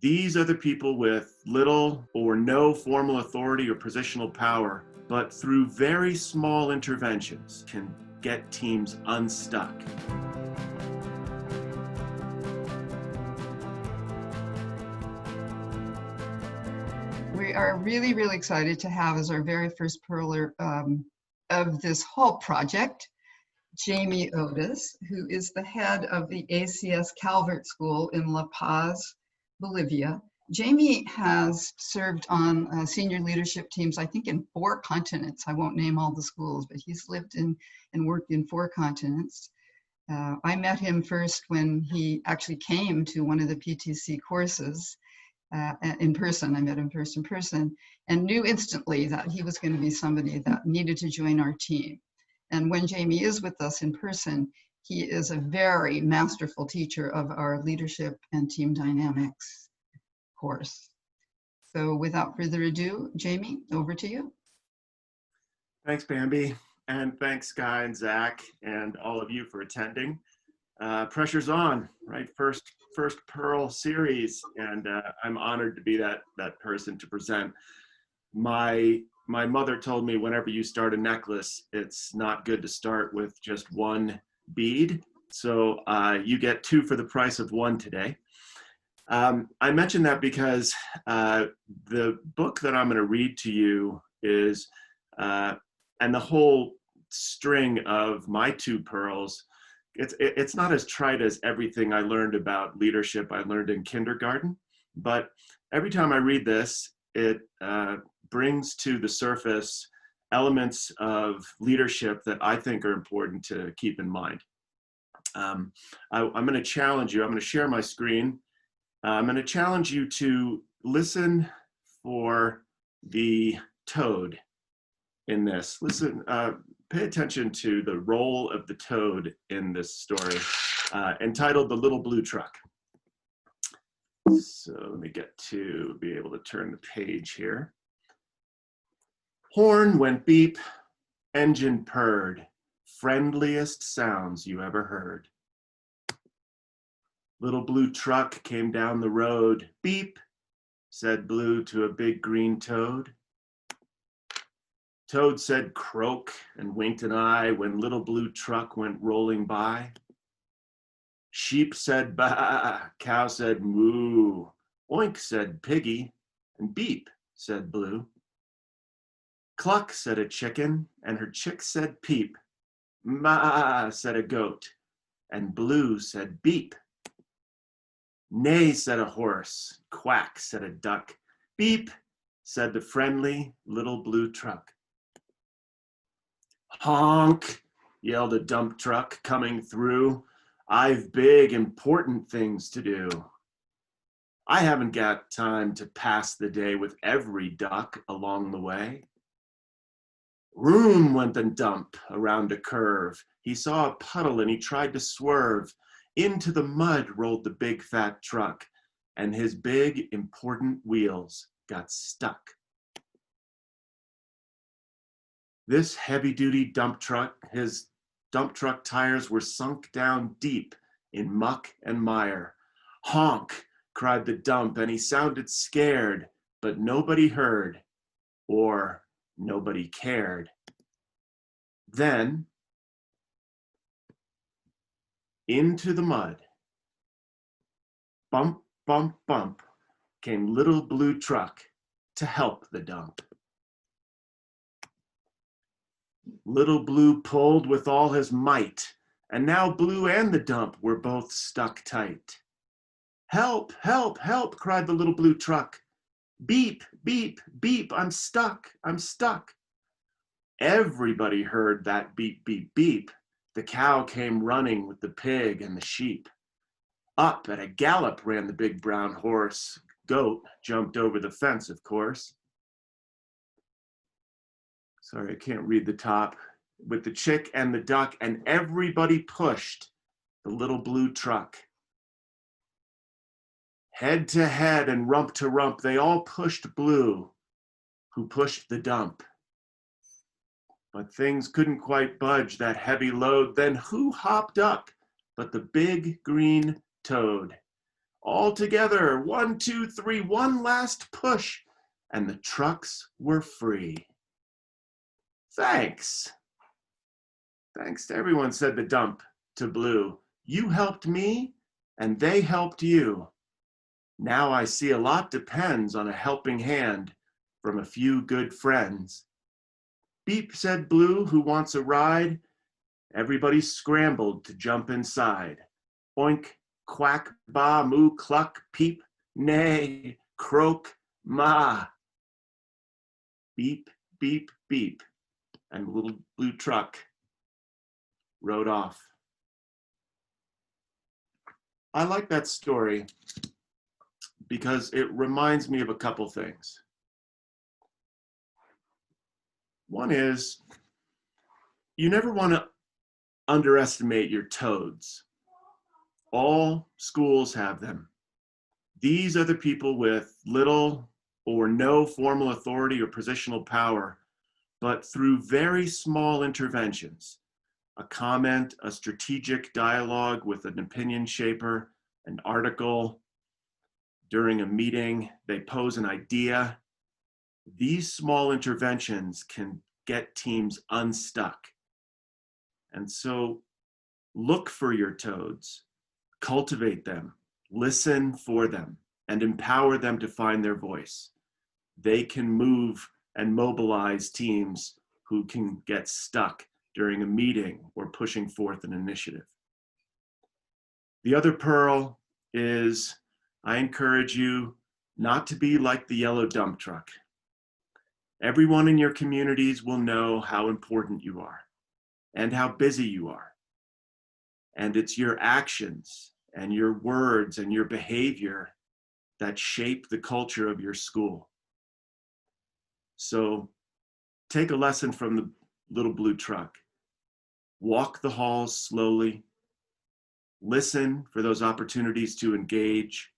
These are the people with little or no formal authority or positional power, but through very small interventions can get teams unstuck. We are really, really excited to have as our very first pearler of this whole project, Jamie Otis, who is the head of the ACS Calvert School in La Paz, Bolivia. Jamie has served on senior leadership teams, I think, in 4 continents. I won't name all the schools, but he's lived in and worked in 4 continents. I met him first when he actually came to one of the PTC courses in person. I met him first in person and knew instantly that he was going to be somebody that needed to join our team. And when Jamie is with us in person, he is a very masterful teacher of our leadership and team dynamics course. So without further ado, Jamie, over to you. Thanks, Bambi. And thanks, Guy and Zach, and all of you for attending. Pressure's on, right? First Pearl series, and I'm honored to be that person to present. My mother told me whenever you start a necklace, it's not good to start with just 1 bead. So you get 2 for the price of 1 today. I mention that because the book that I'm going to read to you is, and the whole string of my 2 pearls, it's not as trite as everything I learned about leadership I learned in kindergarten, but every time I read this, it brings to the surface elements of leadership that I think are important to keep in mind. I'm going to challenge you. I'm going to share my screen. I'm going to challenge you to listen for the toad in this. Listen, pay attention to the role of the toad in this story, entitled The Little Blue Truck. So let me be able to turn the page here. Horn went beep, engine purred, friendliest sounds you ever heard. Little blue truck came down the road. Beep, said Blue to a big green toad. Toad said croak and winked an eye when little blue truck went rolling by. Sheep said baa, cow said moo, oink said piggy, and beep, said Blue. Cluck, said a chicken, and her chick said peep. Ma, said a goat, and Blue said beep. Neigh, said a horse, quack, said a duck, beep, said the friendly little blue truck. Honk, yelled a dump truck coming through. I've big, important things to do. I haven't got time to pass the day with every duck along the way. Room went the dump around a curve. He saw a puddle and he tried to swerve. Into the mud rolled the big fat truck, and his big, important wheels got stuck. This heavy-duty dump truck, his dump truck tires were sunk down deep in muck and mire. Honk, cried the dump, and he sounded scared, but nobody heard, or nobody cared. Then, into the mud, bump, bump, bump, came little blue truck to help the dump. Little Blue pulled with all his might, and now Blue and the dump were both stuck tight. Help, help, help, cried the little blue truck. Beep, beep, beep, I'm stuck, I'm stuck. Everybody heard that beep, beep, beep. The cow came running with the pig and the sheep. Up at a gallop ran the big brown horse. Goat jumped over the fence, of course. Sorry, I can't read the top. With the chick and the duck, and everybody pushed the little blue truck. Head to head and rump to rump, they all pushed Blue, who pushed the dump. But things couldn't quite budge that heavy load. Then who hopped up but the big green toad? All together, 1, 2, 3, one last push, and the trucks were free. Thanks. Thanks to everyone, said the dump to Blue. You helped me, and they helped you. Now I see a lot depends on a helping hand from a few good friends. Beep, said Blue, who wants a ride? Everybody scrambled to jump inside. Oink, quack, ba, moo, cluck, peep, neigh, croak, ma. Beep, beep, beep, and the little blue truck rode off. I like that story because it reminds me of a couple things. One is, you never want to underestimate your toads. All schools have them. These are the people with little or no formal authority or positional power, but through very small interventions, a comment, a strategic dialogue with an opinion shaper, an article, during a meeting, they pose an idea. These small interventions can get teams unstuck. And so look for your toads, cultivate them, listen for them, and empower them to find their voice. They can move and mobilize teams who can get stuck during a meeting or pushing forth an initiative. The other pearl is, I encourage you not to be like the yellow dump truck. Everyone in your communities will know how important you are and how busy you are. And it's your actions and your words and your behavior that shape the culture of your school. So take a lesson from the little blue truck. Walk the halls slowly. Listen for those opportunities to engage.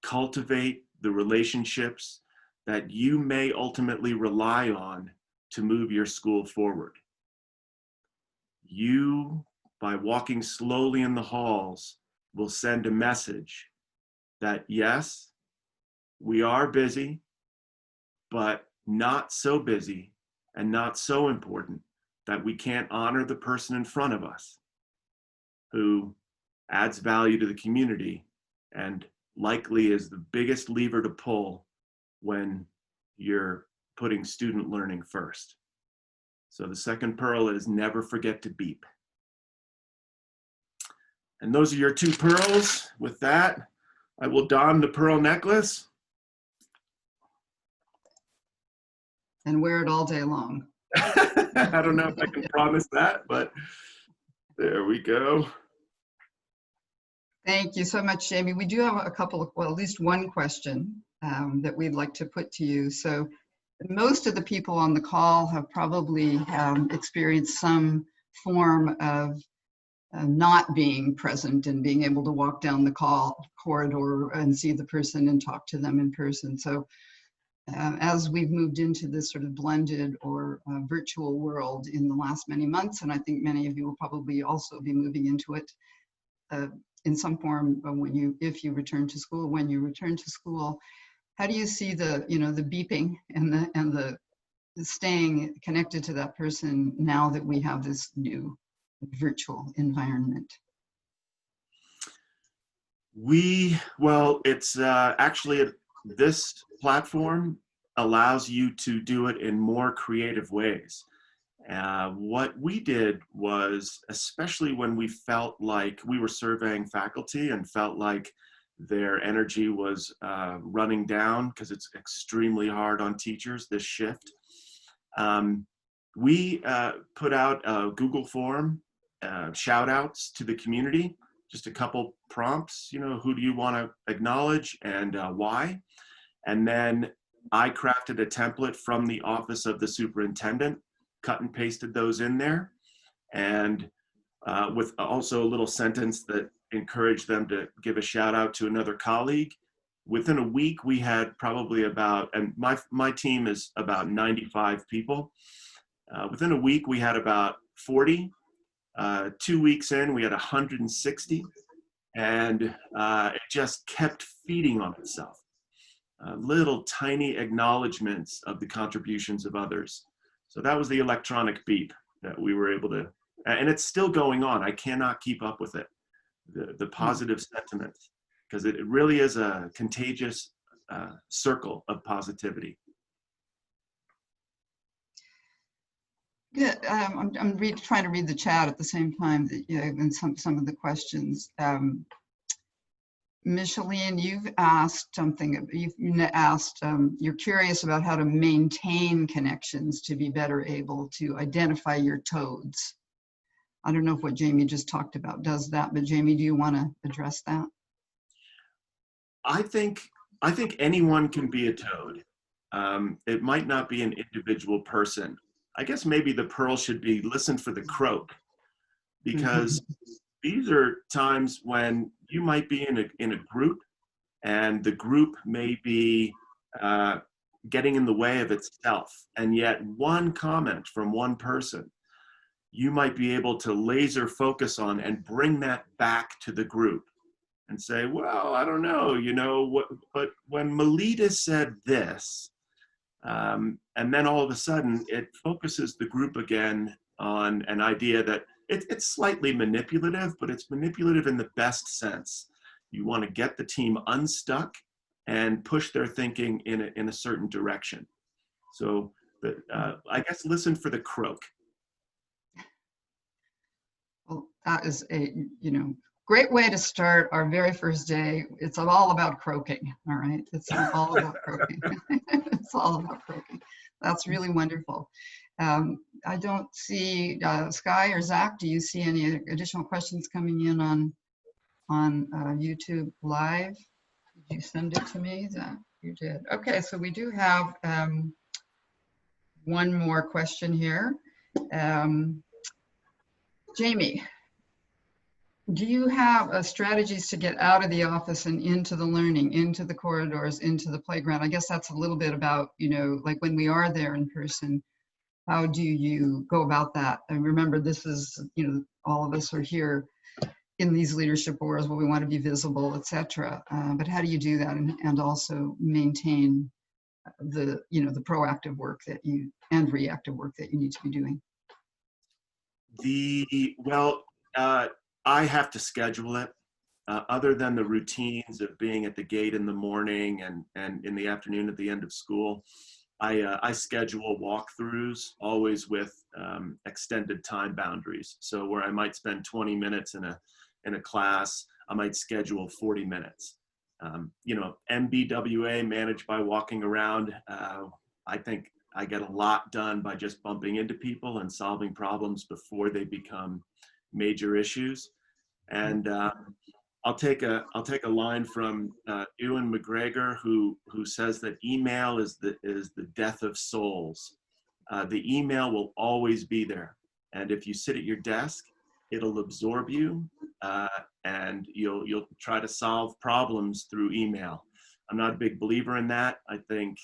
Cultivate the relationships that you may ultimately rely on to move your school forward. You, by walking slowly in the halls, will send a message that yes, we are busy, but not so busy and not so important that we can't honor the person in front of us who adds value to the community and likely is the biggest lever to pull when you're putting student learning first. So the second pearl is never forget to beep. And those are your two pearls. With that, I will don the pearl necklace. And wear it all day long. I don't know if I can promise that, but there we go. Thank you so much, Jamie. We do have a couple of, well, at least one question that we'd like to put to you. So most of the people on the call have probably experienced some form of not being present and being able to walk down the corridor and see the person and talk to them in person. So as we've moved into this sort of blended or virtual world in the last many months, and I think many of you will probably also be moving into it in some form if you return to school, when you return to school, how do you see the beeping and the staying connected to that person now that we have this new virtual environment? Well, it's actually this platform allows you to do it in more creative ways. What we did was, especially when we felt like we were surveying faculty and felt like their energy was running down because it's extremely hard on teachers, this shift, we put out a Google form, shout outs to the community, just a couple prompts, who do you want to acknowledge and why? And then I crafted a template from the office of the superintendent, cut and pasted those in there, and with also a little sentence that encouraged them to give a shout out to another colleague. Within a week, we had probably about, and my team is about 95 people. Within a week, we had about 40. 2 weeks in, we had 160. and it just kept feeding on itself. Little tiny acknowledgments of the contributions of others. So that was the electronic beep that we were able to, and it's still going on. I cannot keep up with it. The positive sentiment, because it really is a contagious circle of positivity. Yeah, I'm trying to read the chat at the same time that and some of the questions. Micheline, you've asked something. You've asked. You're curious about how to maintain connections to be better able to identify your toads. I don't know if what Jamie just talked about does that, but Jamie, do you want to address that? I think anyone can be a toad. It might not be an individual person. I guess maybe the pearl should be listen for the croak, because these are times when you might be in a group, and the group may be getting in the way of itself, and yet one comment from one person you might be able to laser focus on and bring that back to the group and say, well, I don't know, but when Melita said this, and then all of a sudden it focuses the group again on an idea that it's slightly manipulative, but it's manipulative in the best sense. You want to get the team unstuck and push their thinking in a certain direction. So I guess listen for the croak. Well, that is a great way to start our very first day. It's all about croaking. All right, it's all about croaking. It's all about croaking. That's really wonderful. I don't see Sky or Zach. Do you see any additional questions coming in on YouTube Live? Did you send it to me, Zach? You did. Okay, so we do have one more question here. Jamie, do you have strategies to get out of the office and into the learning, into the corridors, into the playground? I guess that's a little bit about, like when we are there in person, how do you go about that? And remember, this is, all of us are here in these leadership boards where we want to be visible, et cetera. But how do you do that and also maintain the, the proactive work and reactive work that you need to be doing? I have to schedule it. Other than the routines of being at the gate in the morning and in the afternoon at the end of school, I schedule walkthroughs always with extended time boundaries. So where I might spend 20 minutes in a class, I might schedule 40 minutes. MBWA, managed by walking around. I think I get a lot done by just bumping into people and solving problems before they become major issues. And I'll take a line from Ewan McGregor, who says that email is the death of souls. The email will always be there, and if you sit at your desk, it'll absorb you, and you'll try to solve problems through email. I'm not a big believer in that. I think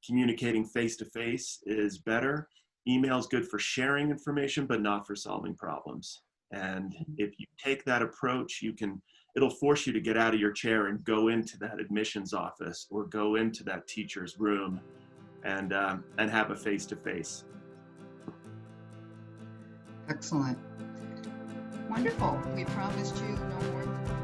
communicating face-to-face is better. Email is good for sharing information, but not for solving problems. And if you take that approach, it'll force you to get out of your chair and go into that admissions office or go into that teacher's room and have a face-to-face. Excellent. Wonderful. We promised you no more.